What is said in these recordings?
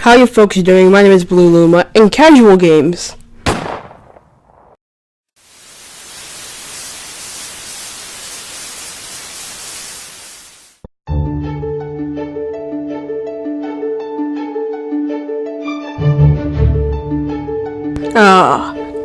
How you folks doing? My name is BlueLuma in Casual Games.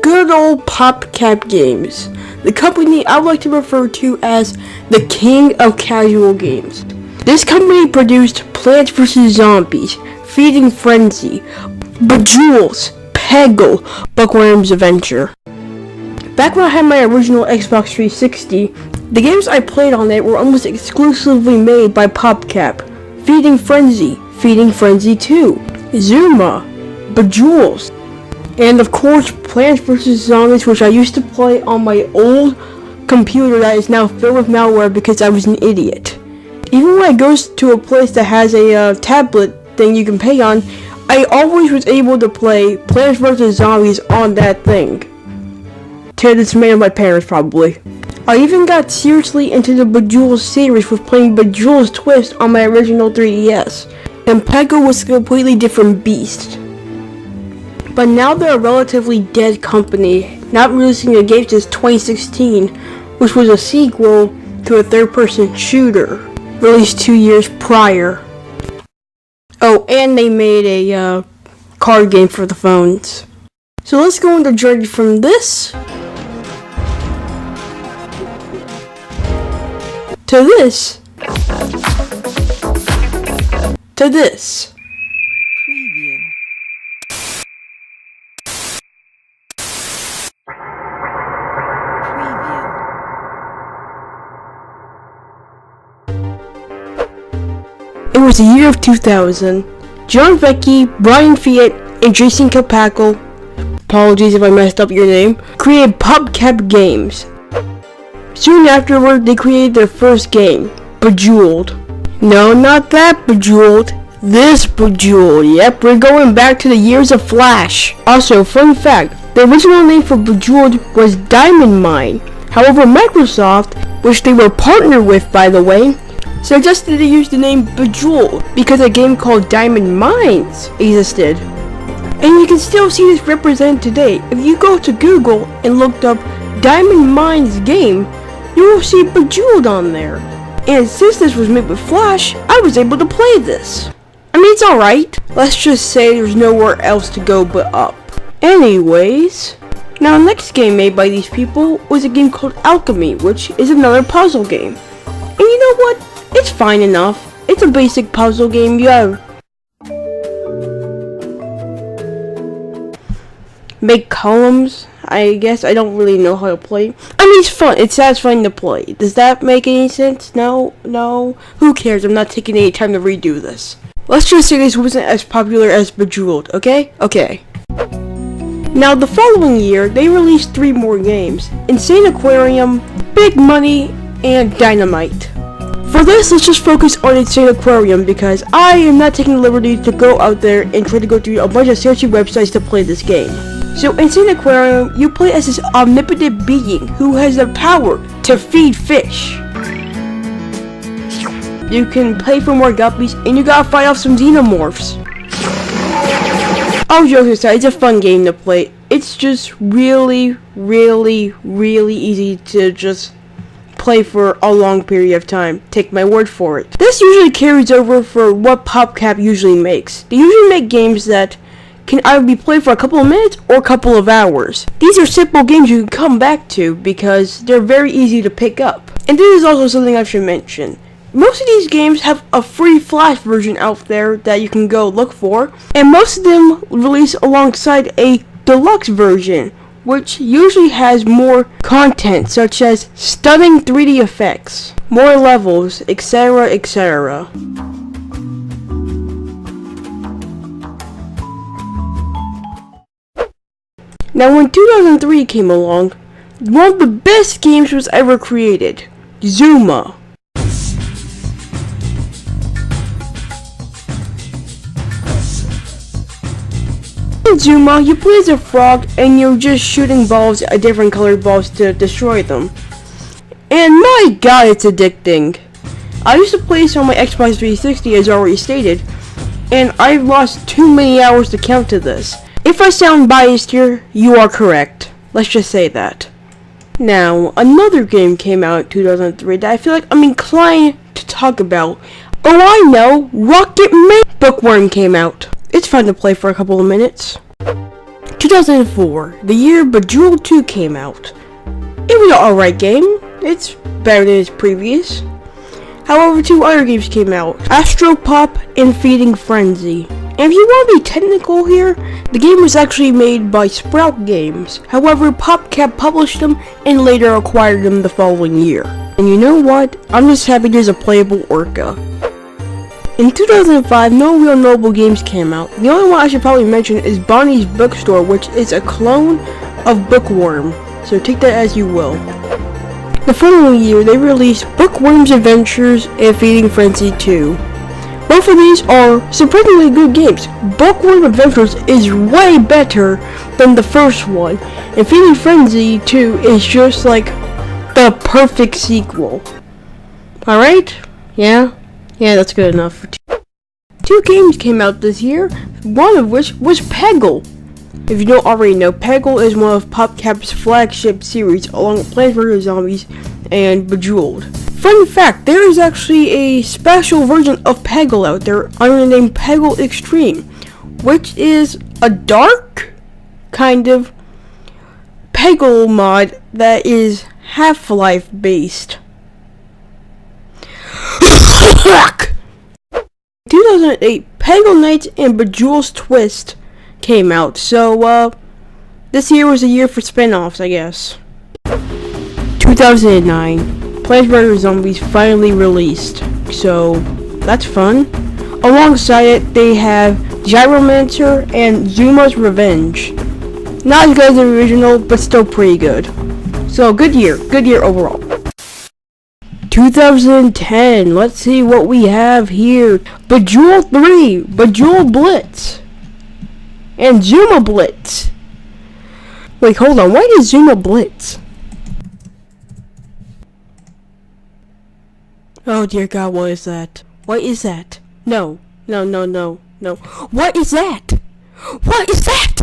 Good old Popcap Games, the company I like to refer to as the king of casual games. This company produced Plants vs. Zombies, Feeding Frenzy, Bejeweled, Peggle, Bookworm's Adventure. Back when I had my original Xbox 360, the games I played on it were almost exclusively made by Popcap. Feeding Frenzy, Feeding Frenzy 2, Zuma, Bejeweled, and of course Plants vs. Zombies, which I used to play on my old computer that is now filled with malware because I was an idiot. Even when I go to a place that has a tablet thing you can pay on, I always was able to play Plants vs. Zombies on that thing. To the dismay of my parents, probably. I even got seriously into the Bejeweled series with playing Bejeweled's Twist on my original 3DS. And Peggle was a completely different beast. But now they're a relatively dead company, not releasing a game since 2016, which was a sequel to a third-person shooter, released 2 years prior. Oh, and they made a card game for the phones. So let's go on the journey from this to this to this. Preview. It was the year of 2000. John Vecchi, Brian Fiat, and Jason Kilpackle, apologies if I messed up your name, created Popcap Games. Soon afterward, they created their first game, Bejeweled. No, not that Bejeweled. This Bejeweled. Yep, we're going back to the years of Flash. Also, fun fact, the original name for Bejeweled was Diamond Mine. However, Microsoft, which they were partnered with by the way, suggested they use the name Bejeweled because a game called Diamond Mines existed. And you can still see this represented today. If you go to Google and looked up Diamond Mines game, you will see Bejeweled on there. And since this was made with Flash, I was able to play this. I mean, it's alright. Let's just say there's nowhere else to go but up. Anyways, now the next game made by these people was a game called Alchemy, which is another puzzle game. And you know what? It's fine enough. It's a basic puzzle game. You have make columns, I guess. I don't really know how to play. I mean, it's fun. It's satisfying to play. Does that make any sense? No? Who cares? I'm not taking any time to redo this. Let's just say this wasn't as popular as Bejeweled, okay? Okay. Now, the following year, they released 3 more games. Insane Aquarium, Big Money, and Dynamite. For this, let's just focus on Insane Aquarium because I am not taking the liberty to go out there and try to go through a bunch of searching websites to play this game. So Insane Aquarium, you play as this omnipotent being who has the power to feed fish. You can play for more guppies and you gotta fight off some xenomorphs. All jokes aside, it's a fun game to play. It's just really easy to just play for a long period of time. Take my word for it. This usually carries over for what Popcap usually makes. They usually make games that can either be played for a couple of minutes or a couple of hours. These are simple games you can come back to because they're very easy to pick up. And this is also something I should mention. Most of these games have a free Flash version out there that you can go look for, and most of them release alongside a deluxe version, which usually has more content such as stunning 3D effects, more levels, etc, etc. Now when 2003 came along, one of the best games was ever created, Zuma. In Zuma, you play as a frog and you're just shooting balls at different colored balls to destroy them. And my god, it's addicting. I used to play this on my Xbox 360 as already stated, and I've lost too many hours to count to this. If I sound biased here, you are correct. Let's just say that. Now, another game came out in 2003 that I feel like I'm inclined to talk about. Oh, I know! Rocket Man Bookworm came out. It's fun to play for a couple of minutes. 2004, the year Bejeweled 2 came out. It was an alright game. It's better than its previous. However, 2 other games came out, Astropop and Feeding Frenzy. And if you want to be technical here, the game was actually made by Sprout Games. However, Popcap published them and later acquired them the following year. And you know what? I'm just happy there's a playable orca. In 2005, no real notable games came out. The only one I should probably mention is Bonnie's Bookstore, which is a clone of Bookworm. So take that as you will. The following year, they released Bookworm's Adventures and Feeding Frenzy 2. Both of these are surprisingly good games. Bookworm Adventures is way better than the first one, and Feeding Frenzy 2 is just like the perfect sequel. Alright? Yeah, that's good enough for 2 games came out this year, one of which was Peggle. If you don't already know, Peggle is one of Popcap's flagship series, along with Plants vs. Zombies and Bejeweled. Fun fact, there is actually a special version of Peggle out there under the name Peggle Extreme, which is a dark kind of Peggle mod that is Half-Life based. 2008, Peggle Nights and Bejeweled's Twist came out, so this year was a year for spin-offs, I guess. 2009, Plants vs. Zombies finally released, so that's fun. Alongside it, they have Gyromancer and Zuma's Revenge. Not as good as the original, but still pretty good. So good year overall. 2010, let's see what we have here. Bejeweled 3, Bejeweled Blitz, and Zuma Blitz. Wait, hold on, why is Zuma Blitz? Oh dear God, what is that? What is that? No. What is that? What is that?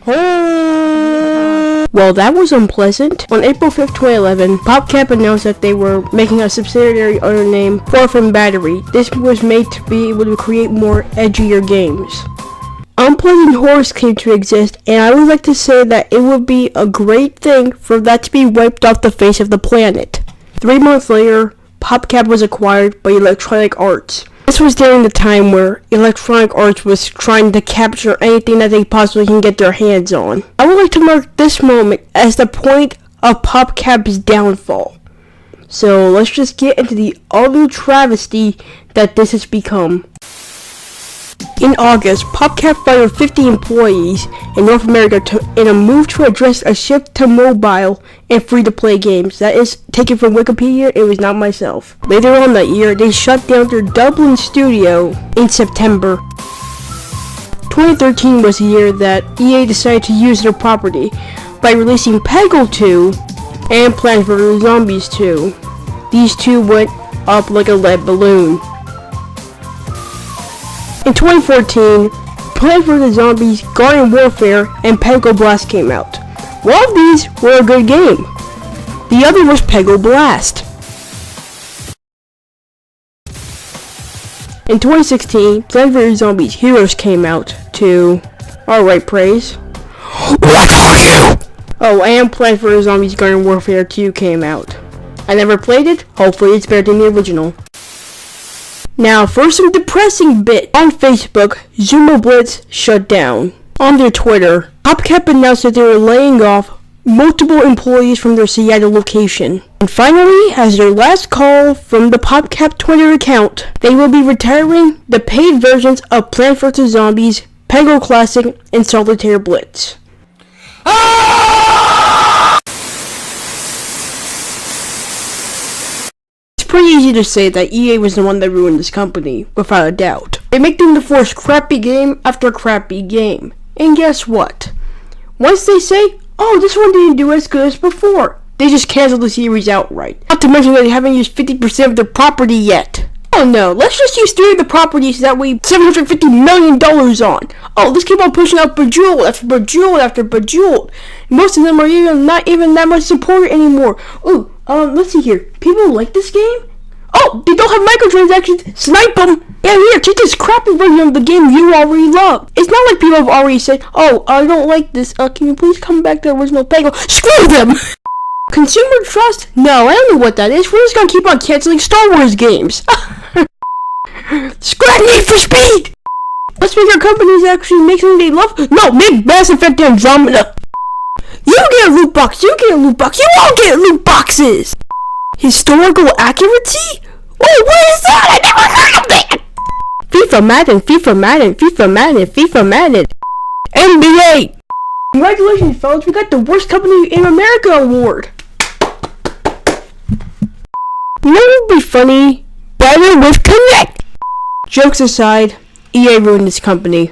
Oh. Well, that was unpleasant. On April 5th, 2011, Popcap announced that they were making a subsidiary under the name Far From Battery. This was made to be able to create more edgier games. Unpleasant Horrors came to exist, and I would like to say that it would be a great thing for that to be wiped off the face of the planet. 3 months later, Popcap was acquired by Electronic Arts. This was during the time where Electronic Arts was trying to capture anything that they possibly can get their hands on. I would like to mark this moment as the point of Popcap's downfall. So let's just get into the utter travesty that this has become. In August, Popcap fired 50 employees in North America in a move to address a shift to mobile and free-to-play games. That is taken from Wikipedia, it was not myself. Later on that year, they shut down their Dublin studio in September. 2013 was the year that EA decided to use their property by releasing Peggle 2 and Plants vs. Zombies 2. These two went up like a lead balloon. In 2014, Plants vs. Zombies, Garden Warfare, and Peggle Blast came out. One of these were a good game. The other was Peggle Blast. In 2016, Plants vs. Zombies Heroes came out to alright praise. What are you? Oh, and Plants vs. Zombies Garden Warfare 2 came out. I never played it, hopefully it's better than the original. Now, for some depressing bit, on Facebook, Zuma Blitz shut down. On their Twitter, Popcap announced that they were laying off multiple employees from their Seattle location. And finally, as their last call from the Popcap Twitter account, they will be retiring the paid versions of Plants vs. Zombies, Peggle Classic, and Solitaire Blitz. It's pretty easy to say that EA was the one that ruined this company, without a doubt. They make them to force crappy game after crappy game. And guess what? Once they say, oh, this one didn't do as good as before, they just canceled the series outright. Not to mention that they haven't used 50% of their property yet. Oh no, let's just use 3 of the properties that we $750 million on. Oh, let's keep on pushing out Bejeweled after Bejeweled after Bejeweled. Most of them are not even that much support anymore. Ooh, let's see here. People like this game? Oh, they don't have microtransactions. Snipe them. Yeah, here, take this crappy version of the game you already love. It's not like people have already said, oh, I don't like this. Can you please come back to the original Peggle? Screw them. Consumer trust? No, I don't know what that is. We're just gonna keep on canceling Star Wars games. Scrap Need for Speed! Let's make our companies actually make something they love. No, make Mass Effect Andromeda. You get a loot box, you get a loot box, you all get loot boxes! Historical accuracy? Oh, what is that? I never heard of that! FIFA Madden, FIFA Madden, FIFA Madden, FIFA Madden. NBA! Congratulations, fellas, we got the Worst Company in America award! You know what would be funny? Better with Connect! Jokes aside, EA ruined this company.